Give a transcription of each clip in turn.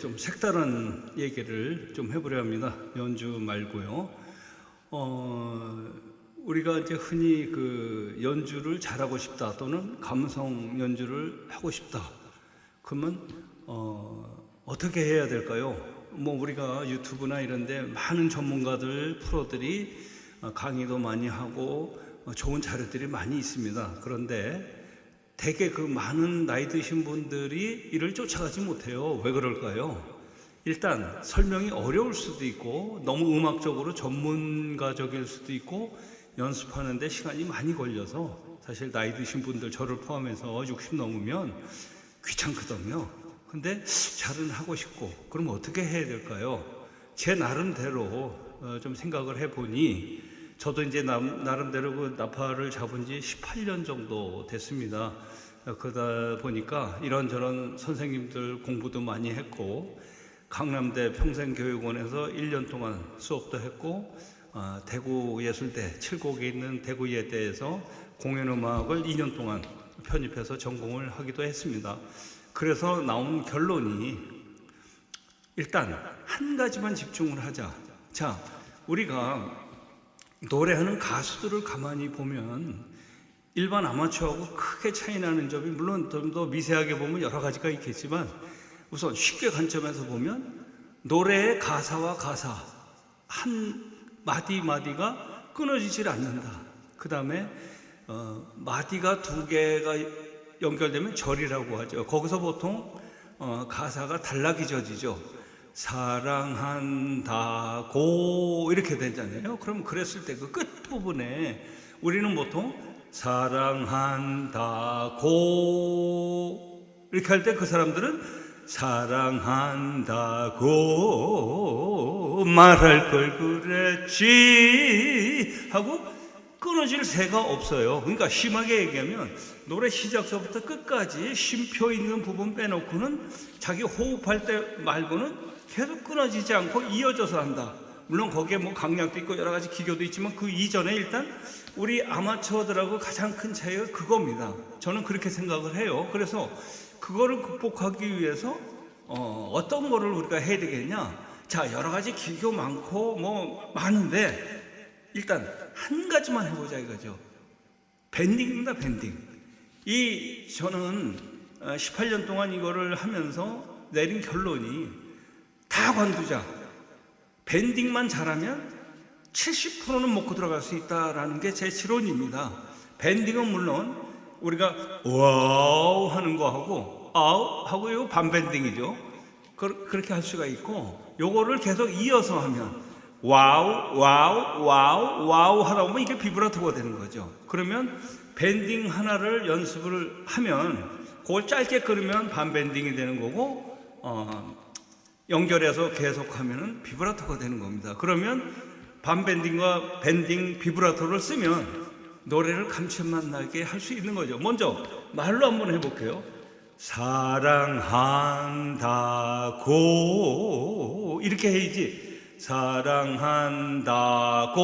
좀 색다른 얘기를 좀 해보려 합니다. 연주 말고요. 우리가 이제 흔히 그 연주를 잘하고 싶다 또는 감성 연주를 하고 싶다. 그러면 어떻게 해야 될까요? 뭐 우리가 유튜브나 이런데 많은 전문가들 프로들이 강의도 많이 하고 좋은 자료들이 많이 있습니다. 그런데 대개 그 많은 나이 드신 분들이 이를 쫓아가지 못해요. 왜 그럴까요? 일단 설명이 어려울 수도 있고 너무 음악적으로 전문가적일 수도 있고 연습하는데 시간이 많이 걸려서 사실 나이 드신 분들 저를 포함해서 60 넘으면 귀찮거든요. 근데 잘은 하고 싶고 그럼 어떻게 해야 될까요? 제 나름대로 좀 생각을 해보니 저도 이제 나름대로 그 나팔을 잡은 지 18년 정도 됐습니다. 그러다 보니까 이런저런 선생님들 공부도 많이 했고 강남대 평생교육원에서 1년 동안 수업도 했고 대구예술대 칠곡에 있는 대구예대에서 공연음악을 2년 동안 편입해서 전공을 하기도 했습니다. 그래서 나온 결론이 일단 한 가지만 집중을 하자. 자, 우리가 노래하는 가수들을 가만히 보면 일반 아마추어하고 크게 차이 나는 점이 물론 좀 더 미세하게 보면 여러 가지가 있겠지만 우선 쉽게 관점에서 보면 노래의 가사와 가사 한 마디 마디가 끊어지질 않는다. 그 다음에 마디가 두 개가 연결되면 절이라고 하죠. 거기서 보통 가사가 단락이 사랑한다고 이렇게 되잖아요. 그럼 그랬을 때 그 끝부분에 우리는 보통 사랑한다고 이렇게 할 때 그 사람들은 사랑한다고 말할 걸 그랬지 하고 끊어질 새가 없어요. 그러니까 심하게 얘기하면 노래 시작서부터 끝까지 쉼표 있는 부분 빼놓고는 자기 호흡할 때 말고는 계속 끊어지지 않고 이어져서 한다. 물론 거기에 뭐 강약도 있고 여러 가지 기교도 있지만 그 이전에 일단 우리 아마추어들하고 가장 큰 차이가 그겁니다. 저는 그렇게 생각을 해요. 그래서 그거를 극복하기 위해서 어떤 거를 우리가 해야 되겠냐? 자, 여러 가지 기교 많고 뭐 많은데 일단 한 가지만 해보자 이거죠. 밴딩입니다. 밴딩. 저는 18년 동안 이거를 하면서 내린 결론이 다 관두자. 밴딩만 잘하면 70%는 먹고 들어갈 수 있다라는 게 제 지론입니다. 밴딩은 물론 우리가 와우 하는 거 하고 아우 하고 이거 반밴딩이죠. 그렇게 할 수가 있고 요거를 계속 이어서 하면 와우 와우 와우 와우 하다 보면 이게 비브라토가 되는 거죠. 그러면 밴딩 하나를 연습을 하면 그걸 짧게 끊으면 반밴딩이 되는 거고 연결해서 계속하면 비브라토가 되는 겁니다. 그러면 반밴딩과 밴딩 비브라토를 쓰면 노래를 감칠맛 나게 할 수 있는 거죠. 먼저 말로 한번 해볼게요. 사랑한다고 이렇게 해야지. 사랑한다고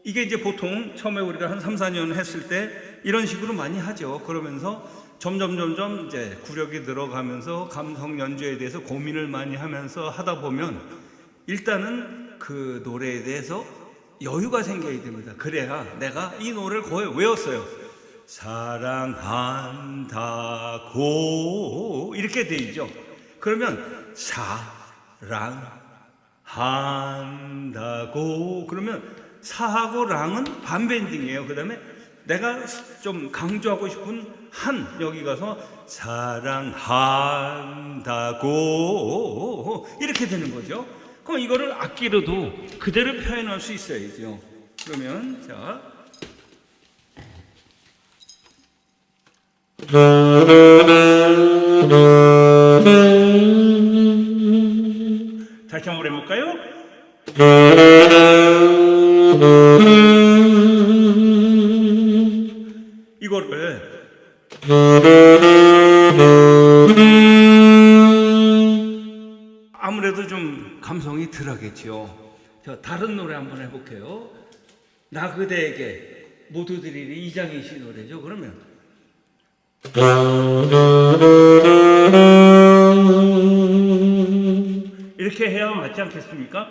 이게 이제 보통 처음에 우리가 한 3, 4년 했을 때 이런 식으로 많이 하죠. 그러면서 점점 이제 구력이 늘어가면서 감성 연주에 대해서 고민을 많이 하면서 하다 보면 일단은 그 노래에 대해서 여유가 생겨야 됩니다. 그래야 내가 이 노래를 거의 외웠어요. 사랑한다고 이렇게 되죠. 그러면 사랑한다고 그러면 사하고 랑은 반밴딩이에요. 그 다음에 내가 좀 강조하고 싶은 한 여기 가서 사랑한다고 이렇게 되는 거죠. 그럼 이거를 악기로도 그대로 표현할 수 있어야죠. 그러면 자 다시 한번 해볼까요? 이거를 아무래도 좀 감성이 덜하겠죠. 자, 다른 노래 한번 해볼게요. 나 그대에게 모두 드리리 이장희 씨 노래죠. 그러면 이렇게 해야 맞지 않겠습니까?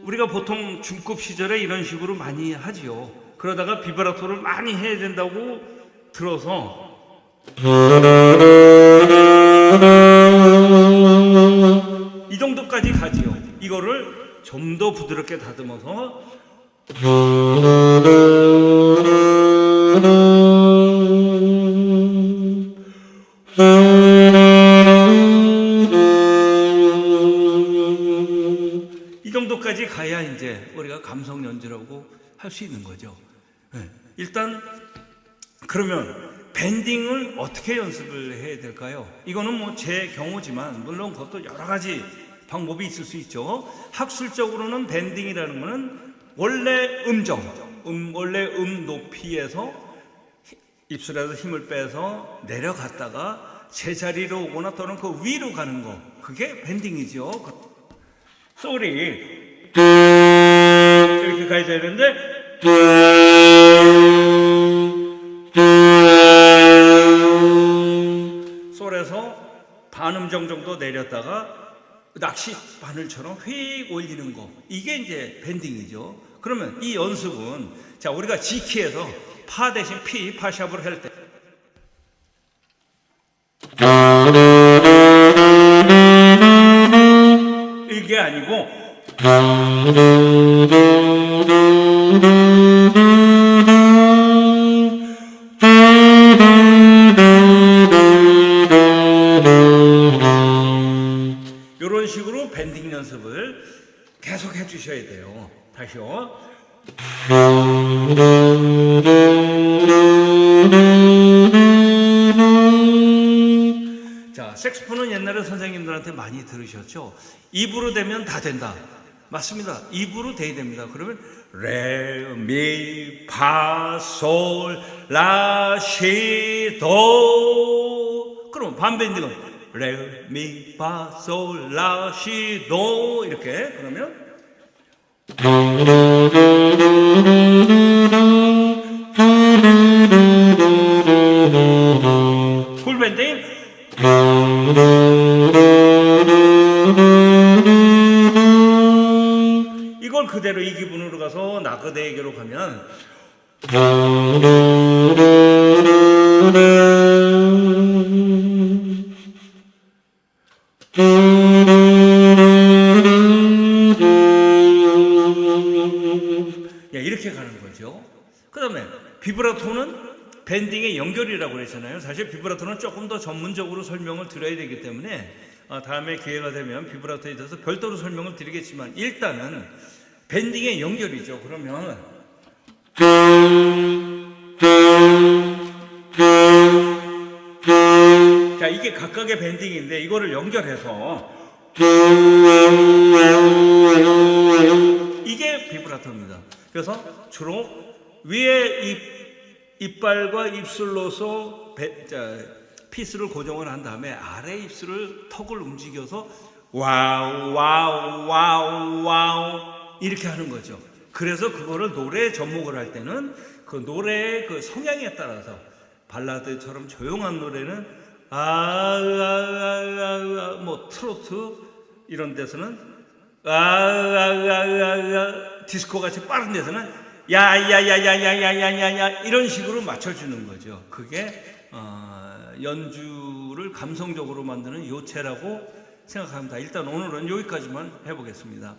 우리가 보통 중급 시절에 이런 식으로 많이 하지요. 그러다가 비브라토를 많이 해야 된다고 들어서 이 정도까지 가지요. 이거를 좀 더 부드럽게 다듬어서 이 정도까지 가야 이제 우리가 감성 연주라고 할 수 있는 거죠. 네. 일단 그러면 밴딩을 어떻게 연습을 해야 될까요? 이거는 뭐 제 경우지만 물론 그것도 여러 가지 방법이 있을 수 있죠. 학술적으로는 밴딩이라는 거는 원래 원래 높이에서 입술에서 힘을 빼서 내려갔다가 제자리로 오거나 또는 그 위로 가는 거, 그게 밴딩이죠. 소리 이렇게 가야 되는데 솔에서 반음정 정도 내렸다가 낚시 바늘처럼 휙 올리는 거, 이게 이제 밴딩이죠. 그러면 이 연습은 자, 우리가 G키에서 파 대신 P, 파샵을 할 때 이게 아니고 이런 식으로 밴딩 연습을 계속 해주셔야 돼요. 다시요. 자, 색소폰은 옛날에 선생님들한테 많이 들으셨죠? 입으로 되면 다 된다. 맞습니다. 입으로 돼야 됩니다. 그러면 레, 미, 파, 솔, 라, 시, 도. 그럼 반밴딩은 레, 미, 파, 솔, 라, 시, 도. 이렇게. 그러면 풀밴딩. 이걸 그대로 이 기분으로 가서 나그네에게로 가면 이렇게 가는 거죠. 그 다음에 비브라토는 밴딩의 연결이라고 그랬잖아요. 사실 비브라토는 조금 더 전문적으로 설명을 드려야 되기 때문에 다음에 기회가 되면 비브라토에 대해서 별도로 설명을 드리겠지만 일단은 밴딩의 연결이죠. 그러면 자, 이게 각각의 밴딩인데 이거를 연결해서 이게 비브라토입니다. 그래서 주로 위에 이빨과 입술로서 피스를 고정을 한 다음에 아래 입술을 턱을 움직여서 와우 와우 와우 와우 이렇게 하는 거죠. 그래서 그거를 노래에 접목을 할 때는 그 노래의 그 성향에 따라서 발라드처럼 조용한 노래는 뭐 트로트 이런 데서는 디스코 같이 빠른 데서는 야야야야야야야야야 이런 식으로 맞춰주는 거죠. 그게 연주를 감성적으로 만드는 요체라고 생각합니다. 일단 오늘은 여기까지만 해보겠습니다.